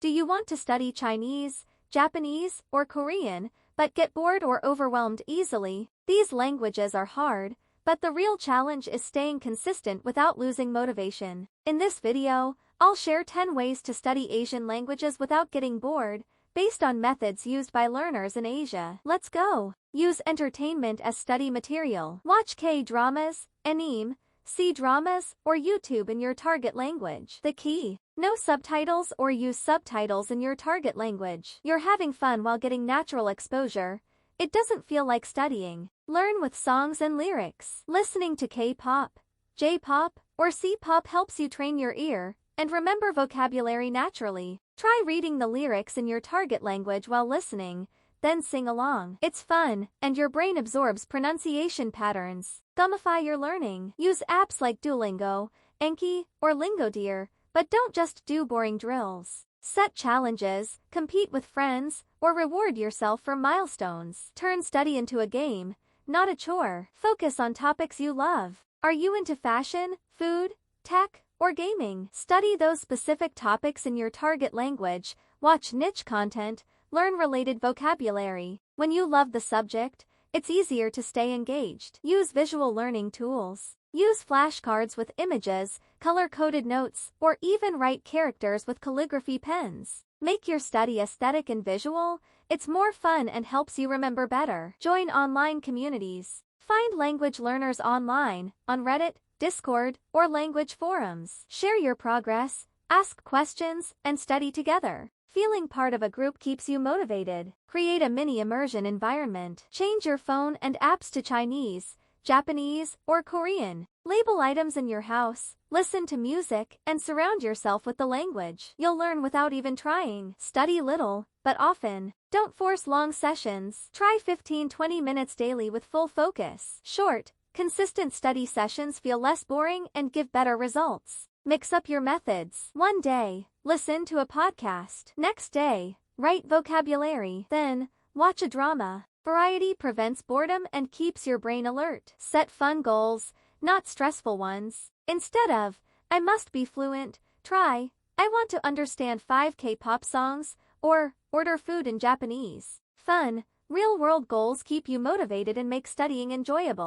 Do you want to study Chinese, Japanese, or Korean, but get bored or overwhelmed easily? These languages are hard, but the real challenge is staying consistent without losing motivation. In this video, I'll share 10 ways to study Asian languages without getting bored, based on methods used by learners in Asia. Let's go! Use entertainment as study material. Watch K-dramas, anime, C-dramas, or YouTube in your target language. The key: no subtitles or use subtitles in your target language. You're having fun while getting natural exposure. It doesn't feel like studying. Learn with songs and lyrics. Listening to K-pop, J-pop, or C-pop helps you train your ear and remember vocabulary naturally. Try reading the lyrics in your target language while listening, then sing along. It's fun, and your brain absorbs pronunciation patterns. Gumify your learning. Use apps like Duolingo, Anki, or Lingodeer, but don't just do boring drills. Set challenges, compete with friends, or reward yourself for milestones. Turn study into a game, not a chore. Focus on topics you love. Are you into fashion, food, tech, or gaming? Study those specific topics in your target language, watch niche content, learn related vocabulary. When you love the subject, it's easier to stay engaged. Use visual learning tools. Use flashcards with images, color-coded notes, or even write characters with calligraphy pens. Make your study aesthetic and visual. It's more fun and helps you remember better. Join online communities. Find language learners online, on Reddit, Discord, or language forums. Share your progress, ask questions, and study together. Feeling part of a group keeps you motivated. Create a mini immersion environment. Change your phone and apps to Chinese, Japanese, or Korean. Label items in your house, listen to music, and surround yourself with the language. You'll learn without even trying. Study little, but often. Don't force long sessions. Try 15-20 minutes daily with full focus. Short, consistent study sessions feel less boring and give better results. Mix up your methods. One day, listen to a podcast. Next day, write vocabulary. Then, watch a drama. Variety prevents boredom and keeps your brain alert. Set fun goals, not stressful ones. Instead of, I must be fluent, try, I want to understand 5 K-pop songs, or order food in Japanese. Fun, real-world goals keep you motivated and make studying enjoyable.